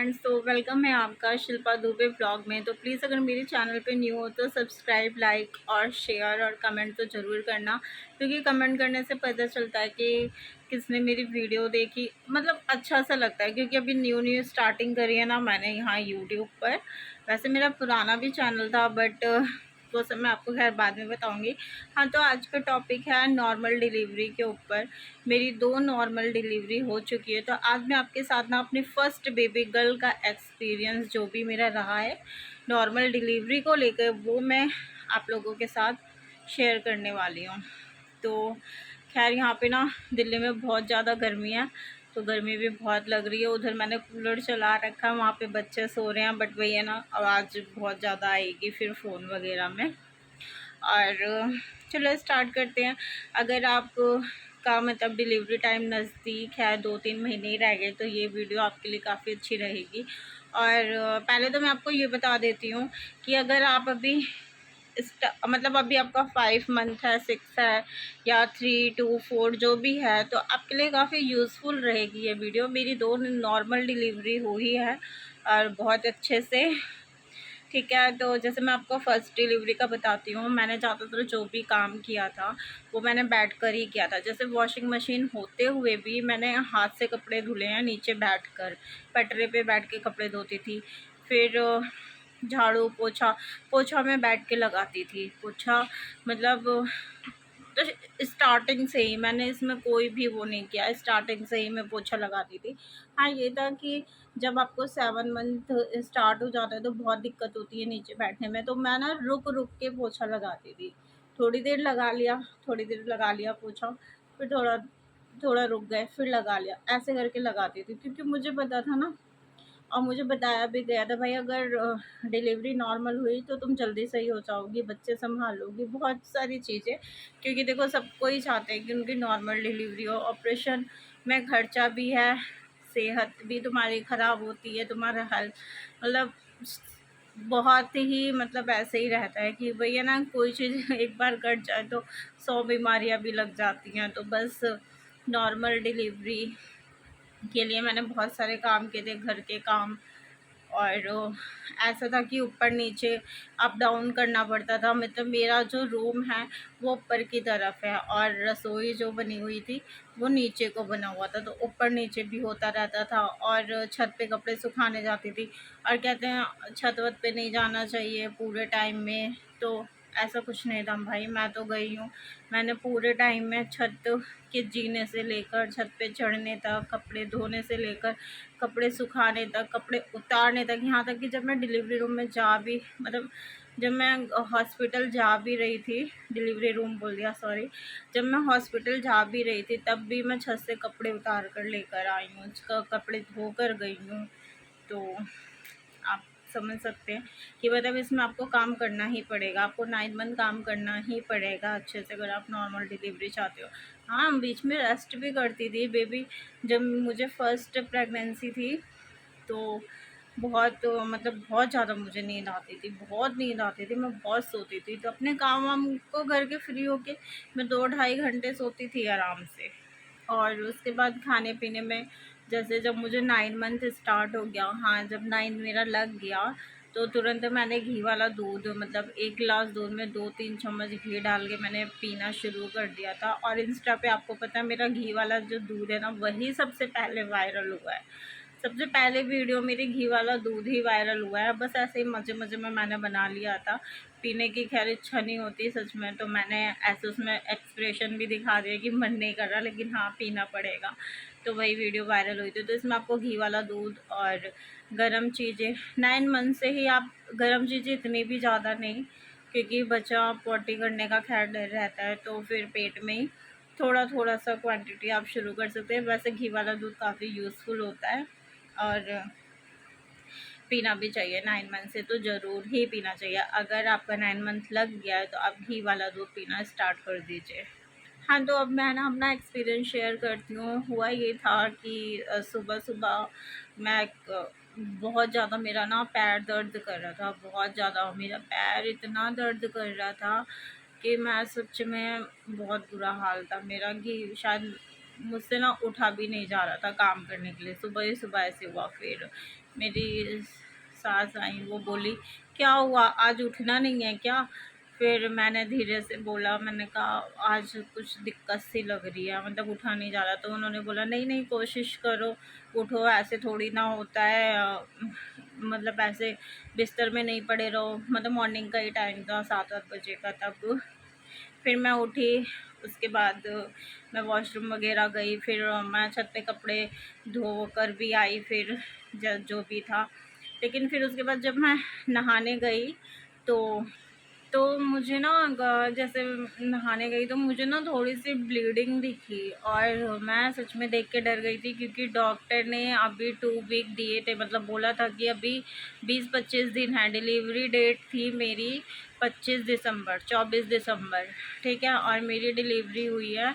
Friends, तो welcome है आपका शिल्पा दुबे ब्लॉग में। तो प्लीज़ अगर मेरे चैनल पे न्यू हो तो सब्सक्राइब, लाइक और शेयर और कमेंट तो ज़रूर करना, क्योंकि कमेंट करने से पता चलता है कि किसने मेरी वीडियो देखी। मतलब अच्छा सा लगता है, क्योंकि अभी न्यू न्यू स्टार्टिंग करी है ना मैंने यहाँ यूट्यूब पर। वैसे मेरा पुराना भी चैनल था, बट वो सब मैं आपको खैर बाद में बताऊँगी। हाँ, तो आज का टॉपिक है नॉर्मल डिलीवरी के ऊपर। मेरी 2 नॉर्मल डिलीवरी हो चुकी है, तो आज मैं आपके साथ ना अपनी फ़र्स्ट बेबी गर्ल का एक्सपीरियंस जो भी मेरा रहा है नॉर्मल डिलीवरी को लेकर, वो मैं आप लोगों के साथ शेयर करने वाली हूँ। तो खैर यहाँ पे ना दिल्ली में बहुत ज़्यादा गर्मी है, तो गर्मी भी बहुत लग रही है। उधर मैंने कूलर चला रखा है, वहाँ पे बच्चे सो रहे हैं, बट वही है ना, आवाज़ बहुत ज़्यादा आएगी फिर फ़ोन वगैरह में। और चलो स्टार्ट करते हैं। अगर आप का मतलब डिलीवरी टाइम नज़दीक है, 2-3 महीने ही रह गए, तो ये वीडियो आपके लिए काफ़ी अच्छी रहेगी। और पहले तो मैं आपको ये बता देती हूँ कि अगर आप अभी मतलब अभी आपका 5 मंथ है, 6 है या 3 to 4 जो भी है, तो आपके लिए काफ़ी यूज़फुल रहेगी ये वीडियो। मेरी 2 नॉर्मल डिलीवरी हुई है और बहुत अच्छे से, ठीक है। तो जैसे मैं आपको फ़र्स्ट डिलीवरी का बताती हूँ, मैंने ज़्यादातर जो भी काम किया था वो मैंने बैठकर ही किया था। जैसे वॉशिंग मशीन होते हुए भी मैंने हाथ से कपड़े धुले हैं, नीचे बैठकर पटरे पे बैठ के कपड़े धोती थी। फिर झाड़ू पोछा पोछा मैं बैठ के लगाती थी। पोछा मतलब तो स्टार्टिंग से ही मैंने इसमें कोई भी वो नहीं किया, स्टार्टिंग से ही मैं पोछा लगाती थी। हाँ, ये था कि जब आपको 7 मंथ स्टार्ट हो जाता है तो बहुत दिक्कत होती है नीचे बैठने में, तो मैं ना रुक रुक के पोछा लगाती थी। थोड़ी देर लगा लिया, थोड़ी देर लगा लिया पोछा, फिर थोड़ा थोड़ा रुक गए, फिर लगा लिया, ऐसे करके लगाती थी। क्योंकि मुझे पता था ना, और मुझे बताया भी गया था, भाई अगर डिलीवरी नॉर्मल हुई तो तुम जल्दी सही हो जाओगी, बच्चे संभाल लोगी, बहुत सारी चीज़ें। क्योंकि देखो, सबको ही चाहते हैं कि उनकी नॉर्मल डिलीवरी हो। ऑपरेशन में खर्चा भी है, सेहत भी तुम्हारी ख़राब होती है, तुम्हारा हेल्थ मतलब बहुत ही मतलब ऐसे ही रहता है कि भैया ना, कोई चीज़ एक बार कट जाए तो 100 बीमारियां भी लग जाती हैं। तो बस नॉर्मल डिलीवरी के लिए मैंने बहुत सारे काम किए थे, घर के काम। और ऐसा था कि ऊपर नीचे अप डाउन करना पड़ता था। मतलब मेरा जो रूम है वो ऊपर की तरफ है और रसोई जो बनी हुई थी वो नीचे को बना हुआ था, तो ऊपर नीचे भी होता रहता था। और छत पे कपड़े सुखाने जाती थी, और कहते हैं छत वत पे नहीं जाना चाहिए पूरे टाइम में, तो ऐसा कुछ नहीं था भाई। मैं तो गई हूँ, मैंने पूरे टाइम में छत के जीने से लेकर छत पे चढ़ने तक, कपड़े धोने से लेकर कपड़े सुखाने तक, कपड़े उतारने तक, यहाँ तक कि जब मैं डिलीवरी रूम में जा भी मतलब जब मैं हॉस्पिटल जा भी रही थी, डिलीवरी रूम बोल दिया, सॉरी, जब मैं हॉस्पिटल जा भी रही थी तब भी मैं छत से कपड़े उतार कर लेकर आई हूँ, कपड़े धो कर गई हूँ। तो आप समझ सकते हैं कि मतलब इसमें आपको काम करना ही पड़ेगा, आपको 9 मंथ काम करना ही पड़ेगा अच्छे से, अगर आप नॉर्मल डिलीवरी चाहते हो। हाँ, बीच में रेस्ट भी करती थी बेबी। जब मुझे फर्स्ट प्रेगनेंसी थी तो बहुत मतलब बहुत ज़्यादा मुझे नींद आती थी, बहुत नींद आती थी, मैं बहुत सोती थी। तो अपने काम वाम को करके फ्री होके मैं 2-2.5 घंटे सोती थी आराम से। और उसके बाद खाने पीने में, जैसे जब मुझे 9 मंथ स्टार्ट हो गया, हाँ जब 9 मेरा लग गया, तो तुरंत मैंने घी वाला दूध, मतलब 1 गिलास दूध में 2-3 चम्मच घी डाल के मैंने पीना शुरू कर दिया था। और इंस्टा पे आपको पता है मेरा घी वाला जो दूध है ना, वही सबसे पहले वायरल हुआ है। सबसे पहले वीडियो मेरी घी वाला दूध ही वायरल हुआ है। बस ऐसे ही मज़े मज़े में मैंने बना लिया था। पीने की खैर इच्छा नहीं होती सच में, तो मैंने ऐसे उसमें एक्सप्रेशन भी दिखा दिया कि मन नहीं कर रहा, लेकिन हाँ पीना पड़ेगा, तो वही वीडियो वायरल हुई थी। तो इसमें आपको घी वाला दूध और गर्म चीज़ें, 9 मंथ से ही आप गर्म चीज़ें इतनी भी ज़्यादा नहीं, क्योंकि बच्चा पॉटी करने का खैर डर रहता है, तो फिर पेट में ही थोड़ा थोड़ा सा क्वांटिटी आप शुरू कर सकते हैं। वैसे घी वाला दूध काफ़ी यूज़फुल होता है और पीना भी चाहिए। 9 मंथ से तो ज़रूर ही पीना चाहिए। अगर आपका 9 मंथ लग गया है तो आप घी वाला दूध पीना स्टार्ट कर दीजिए। हाँ, तो अब मैं ना अपना एक्सपीरियंस शेयर करती हूँ। हुआ ये था कि सुबह-सुबह मैं बहुत ज़्यादा मेरा ना पैर दर्द कर रहा था, बहुत ज़्यादा मेरा पैर इतना दर्द कर रहा था कि मैं सच में बहुत बुरा हाल था मेरा, कि शायद मुझसे ना उठा भी नहीं जा रहा था काम करने के लिए। सुबह ही सुबह ऐसे हुआ। मेरी सास आई, वो बोली क्या हुआ, आज उठना नहीं है क्या? फिर मैंने धीरे से बोला, मैंने कहा आज कुछ दिक्कत सी लग रही है, मतलब उठा नहीं जा रहा। तो उन्होंने बोला नहीं नहीं कोशिश करो, उठो, ऐसे थोड़ी ना होता है, मतलब ऐसे बिस्तर में नहीं पड़े रहो। मतलब मॉर्निंग का ही टाइम था, 7-8 बजे का। तब फिर मैं उठी, उसके बाद मैं वॉशरूम वगैरह गई, फिर मैं छत पे कपड़े धो कर भी आई, फिर जो भी था। लेकिन फिर उसके बाद जब मैं नहाने गई तो मुझे ना जैसे नहाने गई तो मुझे ना थोड़ी सी ब्लीडिंग दिखी, और मैं सच में देख के डर गई थी, क्योंकि डॉक्टर ने अभी 2 वीक दिए थे, मतलब बोला था कि अभी 20-25 दिन है। डिलीवरी डेट थी मेरी 25 दिसंबर, 24 दिसंबर, ठीक है। और मेरी डिलीवरी हुई है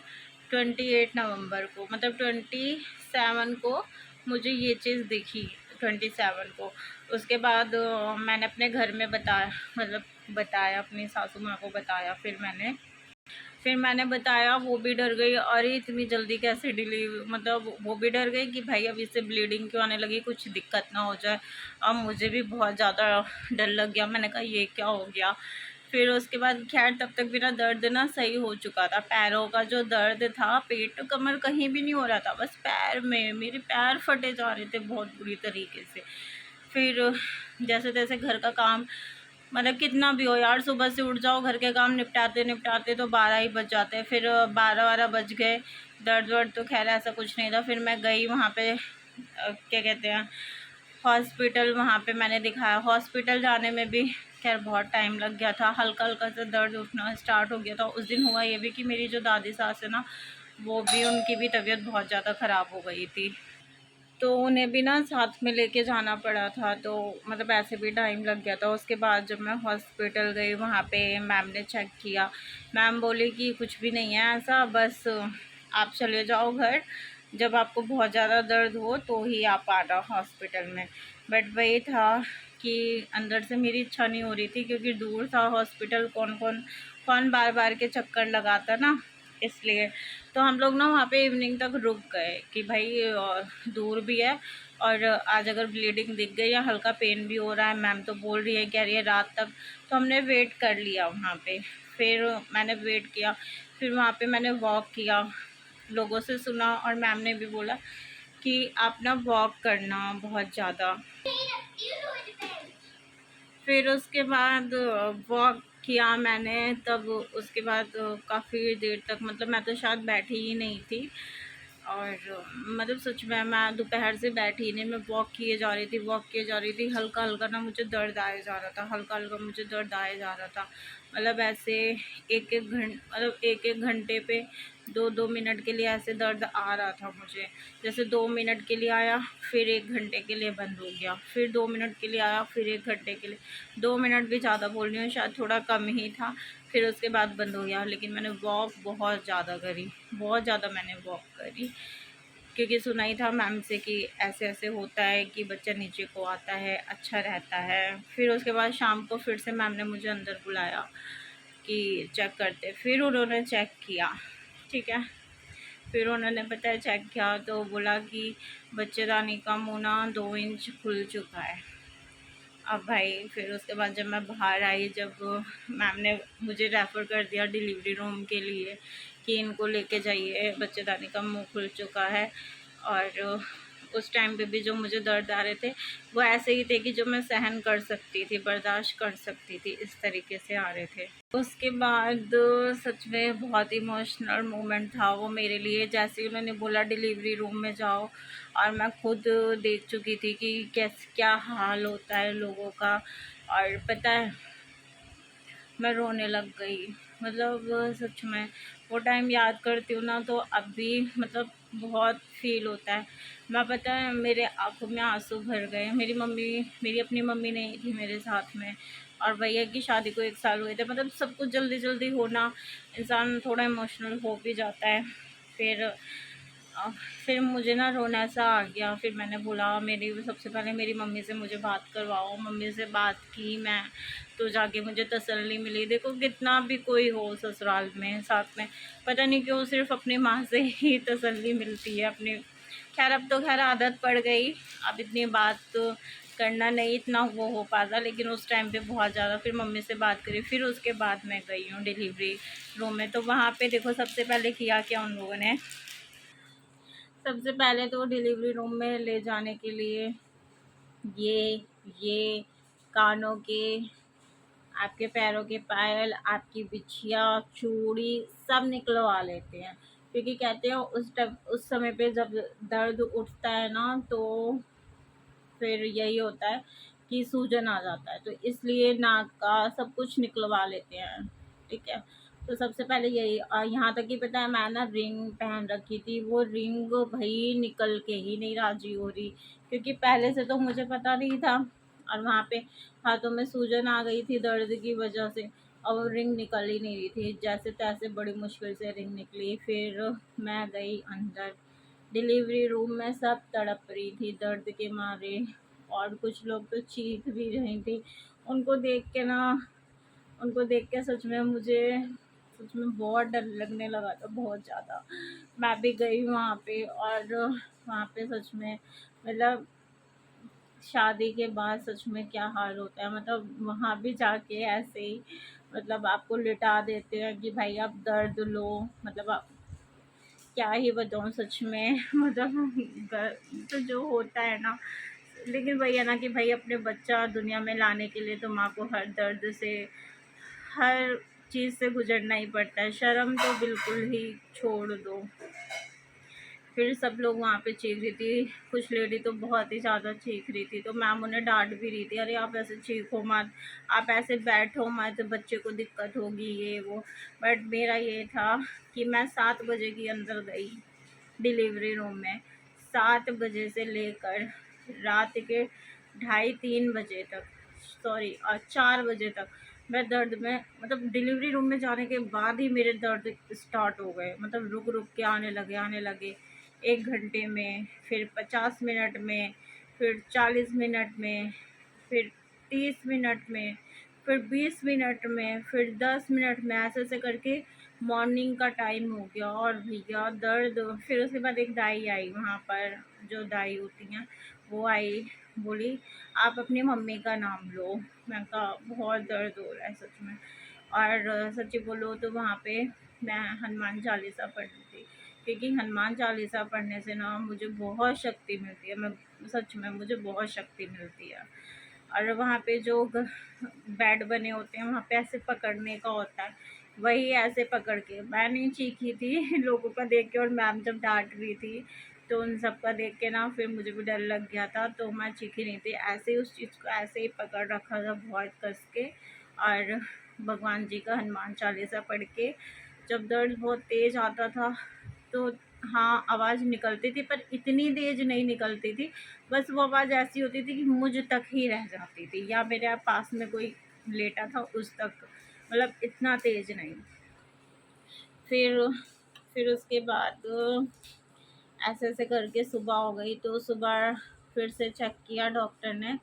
28 नवंबर को, मतलब 27 को मुझे ये चीज़ दिखी, 27 को। उसके बाद मैंने अपने घर में बताया, मतलब बताया, अपनी सासू माँ को बताया। फिर मैंने बताया, वो भी डर गई, अरे इतनी जल्दी कैसे डिलीवर, मतलब वो भी डर गई कि भाई अब इससे ब्लीडिंग क्यों आने लगी, कुछ दिक्कत ना हो जाए। अब मुझे भी बहुत ज़्यादा डर लग गया, मैंने कहा ये क्या हो गया। फिर उसके बाद खैर तब तक मेरा दर्द ना सही हो चुका था, पैरों का जो दर्द था, पेट कमर कहीं भी नहीं हो रहा था, बस पैर में मेरे पैर फटे जा रहे थे बहुत बुरी तरीके से। फिर जैसे तैसे घर का काम, मतलब कितना भी हो यार, सुबह से उठ जाओ, घर के काम निपटाते निपटाते तो 12 ही बज जाते हैं। फिर 12-12 बज गए। दर्द वर्द तो खैर ऐसा कुछ नहीं था। फिर मैं गई वहाँ पे, क्या कहते हैं, हॉस्पिटल। वहाँ पे मैंने दिखाया। हॉस्पिटल जाने में भी खैर बहुत टाइम लग गया था, हल्का हल्का सा दर्द उठना स्टार्ट हो गया था। उस दिन हुआ ये भी कि मेरी जो दादी सास है ना, वो भी, उनकी भी तबीयत बहुत ज़्यादा ख़राब हो गई थी, तो उन्हें भी ना साथ में लेके जाना पड़ा था, तो मतलब ऐसे भी टाइम लग गया था। उसके बाद जब मैं हॉस्पिटल गई, वहाँ पे मैम ने चेक किया। मैम बोली कि कुछ भी नहीं है ऐसा, बस आप चले जाओ घर, जब आपको बहुत ज़्यादा दर्द हो तो ही आप आना हॉस्पिटल में। बट वही था कि अंदर से मेरी इच्छा नहीं हो रही थी, क्योंकि दूर था हॉस्पिटल, कौन कौन कौन बार बार के चक्कर लगाता ना, इसलिए। तो हम लोग ना वहाँ पे इवनिंग तक रुक गए कि भाई दूर भी है, और आज अगर ब्लीडिंग दिख गई या हल्का पेन भी हो रहा है, मैम तो बोल रही है, कह रही है रात तक, तो हमने वेट कर लिया वहाँ पे। फिर मैंने वेट किया, फिर वहाँ पे मैंने वॉक किया, लोगों से सुना, और मैम ने भी बोला कि आप ना वॉक करना बहुत ज़्यादा। फिर उसके बाद वॉक किया मैंने, तब उसके बाद काफ़ी देर तक, मतलब मैं तो शायद बैठी ही नहीं थी, और मतलब सच में मैं दोपहर से बैठी ही नहीं, मैं वॉक किए जा रही थी, वॉक किए जा रही थी। हल्का हल्का ना मुझे दर्द आए जा रहा था, हल्का हल्का मुझे दर्द आए जा रहा था, मतलब ऐसे एक एक घंटे पे 2-2 मिनट के लिए ऐसे दर्द आ रहा था मुझे। जैसे 2 मिनट के लिए आया, फिर 1 घंटे के लिए बंद हो गया, फिर 2 मिनट के लिए आया, फिर 1 घंटे के लिए। 2 मिनट भी ज़्यादा बोल रही हूँ, शायद थोड़ा कम ही था। फिर उसके बाद बंद हो गया। लेकिन मैंने वॉक बहुत ज़्यादा करी, बहुत ज़्यादा मैंने वॉक करी, क्योंकि सुना ही था मैम से कि ऐसे ऐसे होता है कि बच्चा नीचे को आता है, अच्छा रहता है। फिर उसके बाद शाम को फिर से मैम ने मुझे अंदर बुलाया कि चेक करते। फिर उन्होंने चेक किया, ठीक है। फिर उन्होंने पता है चेक किया, तो बोला कि बच्चेदानी का मुँह ना 2 इंच खुल चुका है। अब भाई फिर उसके बाद जब मैं बाहर आई, जब मैम ने मुझे रेफ़र कर दिया डिलीवरी रूम के लिए कि इनको लेके जाइए, बच्चेदानी का मुंह खुल चुका है। और उस टाइम पे भी जो मुझे दर्द आ रहे थे, वो ऐसे ही थे कि जो मैं सहन कर सकती थी, बर्दाश्त कर सकती थी, इस तरीके से आ रहे थे। उसके बाद सच में बहुत इमोशनल मोमेंट था वो मेरे लिए। जैसे ही उन्होंने बोला डिलीवरी रूम में जाओ, और मैं खुद देख चुकी थी कि कैसे क्या हाल होता है लोगों का, और पता है मैं रोने लग गई। मतलब सच में वो टाइम याद करती हूँ ना, तो अभी मतलब बहुत फ़ील होता है। मैं, पता है, मेरे आँखों में आंसू भर गए। मेरी अपनी मम्मी नहीं थी मेरे साथ में, और भैया की शादी को 1 साल हुए थे। मतलब सब कुछ जल्दी जल्दी होना, इंसान थोड़ा इमोशनल हो भी जाता है। फिर अ, फिर मुझे ना रोना सा आ गया। फिर मैंने बोला, मेरी सबसे पहले मेरी मम्मी से मुझे बात करवाओ। मम्मी से बात की मैं, तो जाके मुझे तसल्ली मिली। देखो कितना भी कोई हो ससुराल में साथ में, पता नहीं क्यों सिर्फ अपनी माँ से ही तसल्ली मिलती है, अपनी खैर अब तो खैर आदत पड़ गई, अब इतनी बात तो करना नहीं इतना वो हो पाता, लेकिन उस टाइम पे बहुत ज़्यादा। फिर मम्मी से बात करी, फिर उसके बाद मैं गई हूँ डिलीवरी रूम में। तो वहाँ पे देखो सबसे पहले किया क्या उन लोगों ने, सबसे पहले तो डिलीवरी रूम में ले जाने के लिए ये कानों के, आपके पैरों के पायल, आपकी बिछिया, चूड़ी सब निकलवा लेते हैं। क्योंकि कहते हैं उस समय पे जब दर्द उठता है ना, तो फिर यही होता है कि सूजन आ जाता है, तो इसलिए नाक का सब कुछ निकलवा लेते हैं। ठीक है, तो सबसे पहले यही यहाँ तक कि पता है मैं ना रिंग पहन रखी थी, वो रिंग भाई निकल के ही नहीं राजी हो रही, क्योंकि पहले से तो मुझे पता नहीं था, और वहाँ पे हाथों में सूजन आ गई थी दर्द की वजह से। और रिंग निकल ही नहीं रही थी, जैसे तैसे बड़ी मुश्किल से रिंग निकली। फिर मैं गई अंदर डिलीवरी रूम में, सब तड़प रही थी दर्द के मारे, और कुछ लोग तो चीख भी रही थी। उनको देख के ना, उनको देख के सच में बहुत डर लगने लगा था, बहुत ज़्यादा। मैं भी गई वहाँ पे, और वहाँ पे सच में मतलब शादी के बाद सच में क्या हाल होता है, मतलब वहाँ भी जाके ऐसे ही मतलब आपको लिटा देते हैं कि भाई आप दर्द लो, मतलब आप क्या ही बताऊँ सच में मतलब तो जो होता है ना, लेकिन वही है ना कि भाई अपने बच्चा दुनिया में लाने के लिए तो माँ को हर दर्द से, हर चीज़ से गुजरना ही पड़ता है, शर्म तो बिल्कुल ही छोड़ दो। फिर सब लोग वहाँ पे चीख रही थी, कुछ लेडी तो बहुत ही ज़्यादा चीख रही थी, तो मैम उन्हें डांट भी रही थी, अरे आप ऐसे चीखो मत, आप ऐसे बैठो मत, बच्चे को दिक्कत होगी ये वो। बट मेरा ये था कि मैं 7 बजे के अंदर गई डिलीवरी रूम में, 7 बजे से लेकर रात के 2:30-3 बजे तक, सॉरी, और 4 बजे तक मैं दर्द में, मतलब डिलीवरी रूम में जाने के बाद ही मेरे दर्द स्टार्ट हो गए, मतलब रुक रुक के आने लगे 1 घंटे में, फिर 50 मिनट में, फिर 40 मिनट में, फिर 30 मिनट में, फिर 20 मिनट में, फिर 10 मिनट में, ऐसे ऐसे करके मॉर्निंग का टाइम हो गया। और भैया दर्द, फिर उसके बाद एक दाई आई वहाँ पर, जो दाई होती हैं वो आई, बोली आप अपनी मम्मी का नाम लो। मैं कहा बहुत दर्द हो रहा है सच में, और सच्ची बोलो तो वहाँ पे मैं हनुमान चालीसा पढ़ रही थी, क्योंकि हनुमान चालीसा पढ़ने से ना मुझे बहुत शक्ति मिलती है, मैं सच में मुझे बहुत शक्ति मिलती है। और वहाँ पे जो बेड बने होते हैं वहाँ पे ऐसे पकड़ने का होता है, वही ऐसे पकड़ के, मैं नहीं चीखी थी लोगों का देख के, और मैम जब डांट रही थी तो उन सब का देख के ना फिर मुझे भी डर लग गया था, तो मैं चीखी नहीं थी, ऐसे ही उस चीज़ को ऐसे ही पकड़ रखा था बहुत कस के, और भगवान जी का हनुमान चालीसा पढ़ के जब दर्द बहुत तेज़ आता था तो हाँ आवाज़ निकलती थी, पर इतनी तेज़ नहीं निकलती थी, बस वो आवाज़ ऐसी होती थी कि मुझ तक ही रह जाती थी, या मेरे पास में कोई लेटा था उस तक, मतलब इतना तेज़ नहीं। फिर फिर उसके बाद ऐसे ऐसे करके सुबह हो गई, तो सुबह फिर से चेक किया डॉक्टर ने,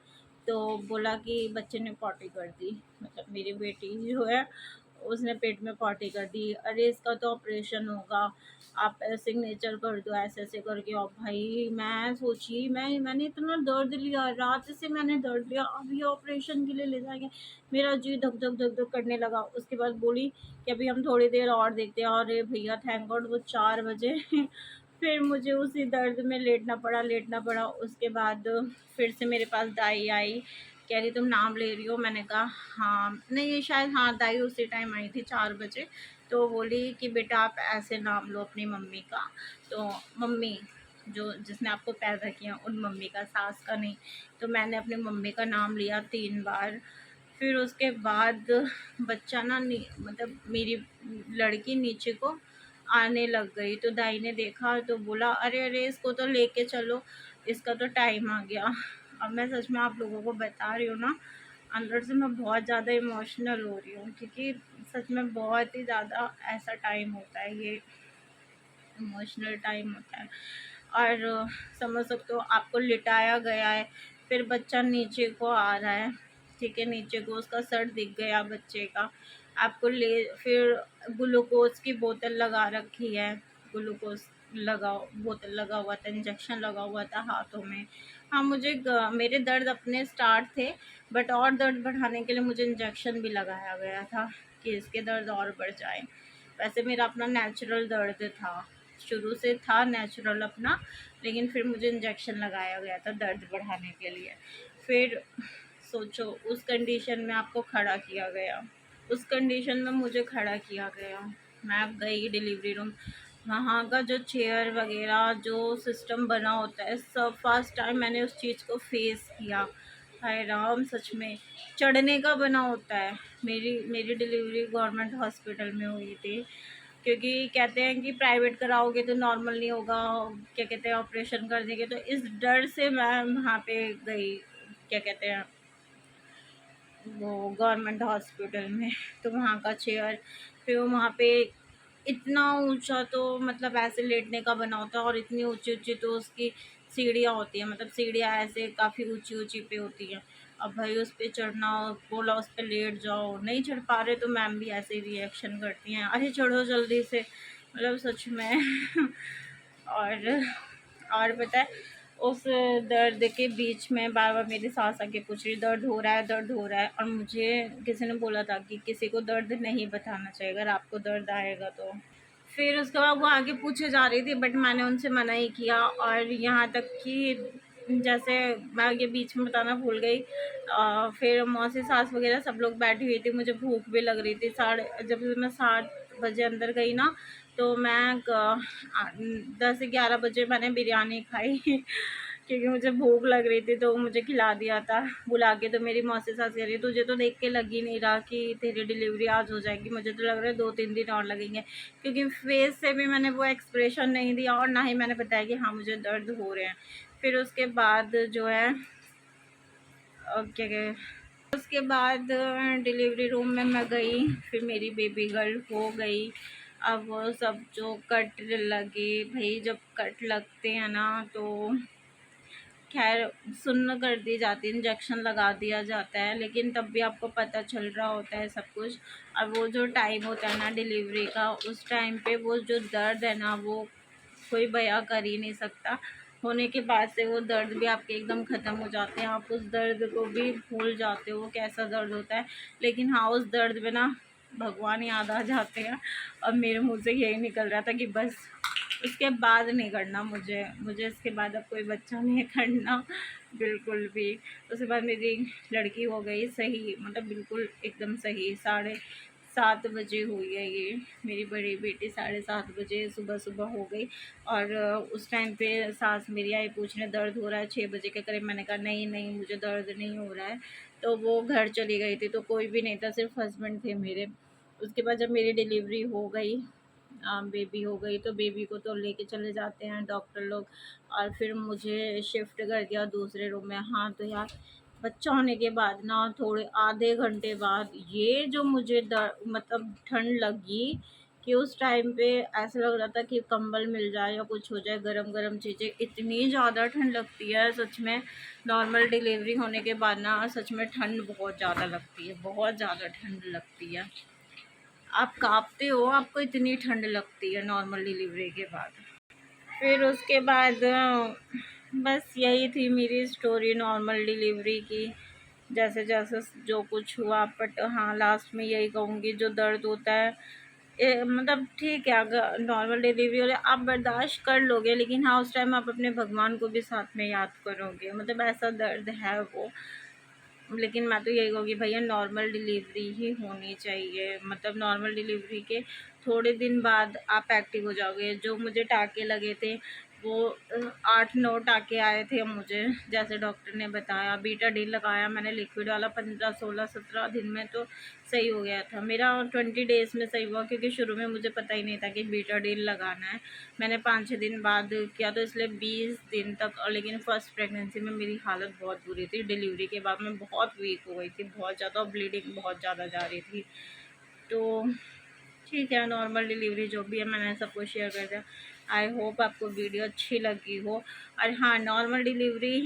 तो बोला कि बच्चे ने पॉटी कर दी, मतलब मेरी बेटी जो है उसने पेट में पॉटी कर दी, अरे इसका तो ऑपरेशन होगा, आप सिग्नेचर कर दो ऐसे ऐसे करके। और भाई मैं सोची, मैंने इतना दर्द लिया, रात से मैंने दर्द लिया, अब ये ऑपरेशन के लिए ले जाएंगे, मेरा जी धक धक धक धक करने लगा। उसके बाद बोली कि अभी हम थोड़ी देर और देखते हैं, अरे भैया थैंक गॉड वो 4 बजे फिर मुझे उसी दर्द में लेटना पड़ा। उसके बाद फिर से मेरे पास दाई आई, कह रही तुम नाम ले रही हो, मैंने कहा हाँ, नहीं ये शायद हाँ दाई उसी टाइम आई थी 4 बजे। तो बोली कि बेटा आप ऐसे नाम लो अपनी मम्मी का, तो मम्मी जो जिसने आपको पैदा किया उन मम्मी का, सास का नहीं। तो मैंने अपनी मम्मी का नाम लिया 3 बार। फिर उसके बाद बच्चा ना मतलब मेरी लड़की नीचे को आने लग गई, तो दाई ने देखा तो बोला अरे अरे इसको तो लेके चलो, इसका तो टाइम आ गया। अब मैं सच में आप लोगों को बता रही हूँ ना, अंदर से मैं बहुत ज़्यादा इमोशनल हो रही हूँ, क्योंकि सच में बहुत ही ज़्यादा ऐसा टाइम होता है, ये इमोशनल टाइम होता है। और समझ सकते हो आपको लिटाया गया है, फिर बच्चा नीचे को आ रहा है, ठीक है, नीचे को उसका सर दिख गया बच्चे का, आपको ले फिर ग्लूकोज की बोतल लगा रखी है, ग्लूकोज बोतल लगा हुआ था, इंजेक्शन लगा हुआ था हाथों में। हाँ, मेरे दर्द अपने स्टार्ट थे, बट और दर्द बढ़ाने के लिए मुझे इंजेक्शन भी लगाया गया था कि इसके दर्द और बढ़ जाए। वैसे मेरा अपना नेचुरल दर्द था, शुरू से था नेचुरल अपना, लेकिन फिर मुझे इंजेक्शन लगाया गया था दर्द बढ़ाने के लिए। फिर सोचो, उस कंडीशन में आपको खड़ा किया गया, उस कंडीशन में मुझे खड़ा किया गया। मैं गई डिलीवरी रूम, वहाँ का जो चेयर वगैरह जो सिस्टम बना होता है, सब फर्स्ट टाइम मैंने उस चीज़ को फेस किया। हाय राम, सच में चढ़ने का बना होता है। मेरी डिलीवरी गवर्नमेंट हॉस्पिटल में हुई थी, क्योंकि कहते हैं कि प्राइवेट कराओगे तो नॉर्मल नहीं होगा, क्या कहते हैं ऑपरेशन कर देंगे, तो इस डर से मैं वहाँ पे गई, क्या कहते हैं वो गवर्नमेंट हॉस्पिटल में। तो वहाँ का चेयर, फिर वहाँ पे इतना ऊंचा, तो मतलब ऐसे लेटने का बना होता है, और इतनी ऊंची ऊंची तो उसकी सीढ़ियाँ होती हैं, मतलब सीढ़ियाँ ऐसे काफ़ी ऊंची ऊंची पे होती हैं। अब भाई उस पर चढ़ना, बोला उस पर लेट जाओ, नहीं चढ़ पा रहे तो मैम भी ऐसे ही रिएक्शन करती हैं, अरे चढ़ो जल्दी से, मतलब सच में। और और पता है, उस दर्द के बीच में बार बार मेरी सास आके पूछ रही, दर्द हो रहा है, दर्द हो रहा है। और मुझे किसी ने बोला था कि किसी को दर्द नहीं बताना चाहिए अगर आपको दर्द आएगा तो। फिर उसके बाद वो आगे पूछे जा रही थी, बट मैंने उनसे मना ही किया। और यहाँ तक कि जैसे मैं ये बीच में बताना भूल गई, फिर मौसी सास वगैरह सब लोग बैठी हुई थी, मुझे भूख भी लग रही थी। जब मैं 7 बजे अंदर गई ना, तो मैं 10 से 11 बजे मैंने बिरयानी खाई। क्योंकि मुझे भूख लग रही थी, तो मुझे खिला दिया था बुला के। तो मेरी मौसी सास कह रही है, तुझे तो देख के लग ही नहीं रहा कि तेरी डिलीवरी आज हो जाएगी, मुझे तो लग रहा है 2-3 दिन और लगेंगे। क्योंकि फेस से भी मैंने वो एक्सप्रेशन नहीं दिया, और ना ही मैंने बताया कि हाँ मुझे दर्द हो रहे हैं। फिर उसके बाद जो है क्या कह उसके बाद डिलीवरी रूम में मैं गई, फिर मेरी बेबी गर्ल हो गई। अब वो सब जो कट लगे, भाई जब कट लगते हैं ना, तो खैर सुन्न कर दी जाती है, इंजेक्शन लगा दिया जाता है, लेकिन तब भी आपको पता चल रहा होता है सब कुछ। और वो जो टाइम होता है ना डिलीवरी का, उस टाइम पे वो जो दर्द है ना, वो कोई बयां कर ही नहीं सकता। होने के बाद से वो दर्द भी आपके एकदम ख़त्म हो जाते हैं, आप उस दर्द को भी भूल जाते हो वो कैसा दर्द होता है। लेकिन हाँ, उस दर्द में ना भगवान याद आ जाते हैं। और मेरे मुंह से यही निकल रहा था कि बस उसके बाद नहीं करना, मुझे इसके बाद अब कोई बच्चा नहीं करना, बिल्कुल भी। उसके बाद मेरी लड़की हो गई सही, मतलब बिल्कुल एकदम सही। 7:30 हुई है ये, मेरी बड़ी बेटी 7:30 सुबह सुबह हो गई। और उस टाइम पे सास मेरी आई पूछने, दर्द हो रहा है 6 बजे के करीब। मैंने कहा नहीं नहीं, मुझे दर्द नहीं हो रहा है। तो वो घर चली गई थी, तो कोई भी नहीं था, सिर्फ हस्बैंड थे मेरे। उसके बाद जब मेरी डिलीवरी हो गई, बेबी हो गई, तो बेबी को तो लेके चले जाते हैं डॉक्टर लोग। और फिर मुझे शिफ्ट कर दिया दूसरे रूम में। हाँ, तो यार बच्चा होने के बाद ना थोड़े आधे घंटे बाद ये जो मुझे मतलब ठंड लगी, कि उस टाइम पे ऐसा लग रहा था कि कंबल मिल जाए या कुछ हो जाए, गरम गरम चीज़ें, इतनी ज़्यादा ठंड लगती है सच में। नॉर्मल डिलीवरी होने के बाद ना सच में ठंड बहुत ज़्यादा लगती है, बहुत ज़्यादा ठंड लगती है। आप काँपते हो, आपको इतनी ठंड लगती है नॉर्मल डिलीवरी के बाद। फिर उसके बाद बस यही थी मेरी स्टोरी नॉर्मल डिलीवरी की। जैसे जैसे जो कुछ हुआ, बट हाँ लास्ट में यही कहूँगी, जो दर्द होता है मतलब ठीक है, अगर नॉर्मल डिलीवरी हो रही है आप बर्दाश्त कर लोगे, लेकिन हाँ उस टाइम आप अपने भगवान को भी साथ में याद करोगे, मतलब ऐसा दर्द है वो। लेकिन मैं तो यही कहूँगी भैया, नॉर्मल डिलीवरी ही होनी चाहिए। मतलब नॉर्मल डिलीवरी के थोड़े दिन बाद आप एक्टिव हो जाओगे। जो मुझे टाँके लगे थे, वो 8-9 टाँके आए थे मुझे, जैसे डॉक्टर ने बताया। बीटाडीन लगाया मैंने, लिक्विड वाला, 15-16-17 दिन में तो सही हो गया था मेरा। 20 डेज़ में सही हुआ, क्योंकि शुरू में मुझे पता ही नहीं था कि बीटाडीन लगाना है। मैंने 5-6 दिन बाद किया, तो इसलिए 20 दिन तक। और लेकिन फर्स्ट प्रेगनेंसी में मेरी हालत बहुत बुरी थी, डिलीवरी के बाद मैं बहुत वीक हो गई थी, बहुत ज़्यादा, ब्लीडिंग बहुत ज़्यादा जा रही थी। तो ठीक है, नॉर्मल डिलीवरी जो भी है मैंने सबको शेयर कर दिया। आई होप आपको वीडियो अच्छी लगी हो। और हाँ, नॉर्मल डिलीवरी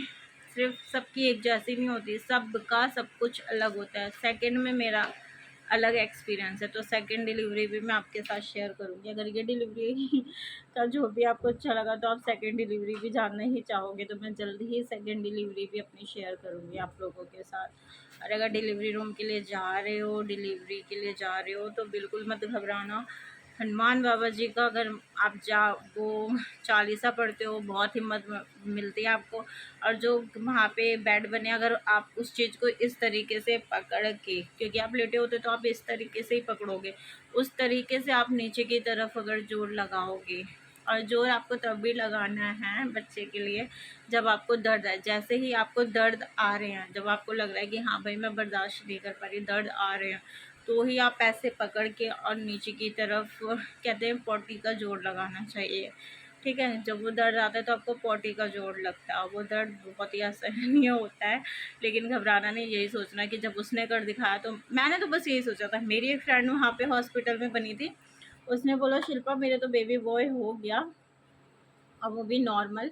सिर्फ सबकी एक जैसी नहीं होती, सबका सब कुछ अलग होता है। सेकंड में मेरा अलग एक्सपीरियंस है। तो सेकंड डिलीवरी भी मैं आपके साथ शेयर करूँगी। अगर ये डिलीवरी का जो भी आपको अच्छा लगा तो आप सेकंड डिलीवरी भी जानना ही चाहोगे, तो मैं जल्दी ही सेकंड डिलीवरी भी अपनी शेयर करूँगी आप लोगों के साथ। और अगर डिलीवरी रूम के लिए जा रहे हो, डिलीवरी के लिए जा रहे हो, तो बिल्कुल मत घबराना। हनुमान बाबा जी का अगर आप वो चालीसा पढ़ते हो, बहुत हिम्मत मिलती है आपको। और जो वहाँ पे बेड बने, अगर आप उस चीज़ को इस तरीके से पकड़ के, क्योंकि आप लेटे होते तो आप इस तरीके से ही पकड़ोगे, उस तरीके से आप नीचे की तरफ अगर जोर लगाओगे, और जोर आपको तब भी लगाना है बच्चे के लिए जब आपको दर्द है। जैसे ही आपको दर्द आ रहे हैं, जब आपको लग रहा है कि हाँ भाई मैं बर्दाश्त नहीं कर पा रही, दर्द आ रहे हैं, तो ही आप ऐसे पकड़ के और नीचे की तरफ, कहते हैं पॉटी का जोड़ लगाना चाहिए। ठीक है, जब वो दर्द आता है तो आपको पॉटी का जोड़ लगता है। वो दर्द बहुत ही असहनीय होता है, लेकिन घबराना नहीं, यही सोचना कि जब उसने कर दिखाया तो मैंने तो बस यही सोचा था। मेरी एक फ्रेंड वहाँ पे हॉस्पिटल में बनी थी, उसने बोला शिल्पा मेरे तो बेबी बॉय हो गया और वो भी नॉर्मल,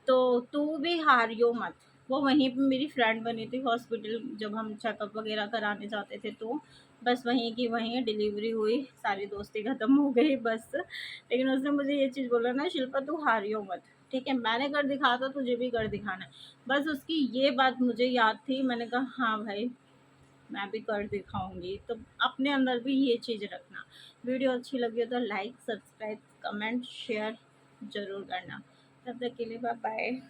तो तू भी हारियो मत। वो वहीं पे मेरी फ्रेंड बनी थी हॉस्पिटल, जब हम चेकअप वगैरह कराने जाते थे तो बस वहीं की वहीं डिलीवरी हुई, सारी दोस्ती ख़त्म हो गई बस। लेकिन उसने मुझे ये चीज़ बोला ना, शिल्पा तू हारियो मत, ठीक है, मैंने कर दिखाया था, तुझे भी कर दिखाना है। बस उसकी ये बात मुझे याद थी, मैंने कहा हाँ भाई मैं भी कर दिखाऊंगी। तो अपने अंदर भी ये चीज़ रखना। वीडियो अच्छी लगी हो तो लाइक, सब्सक्राइब, कमेंट, शेयर ज़रूर करना। तब तक के लिए बाय बाय।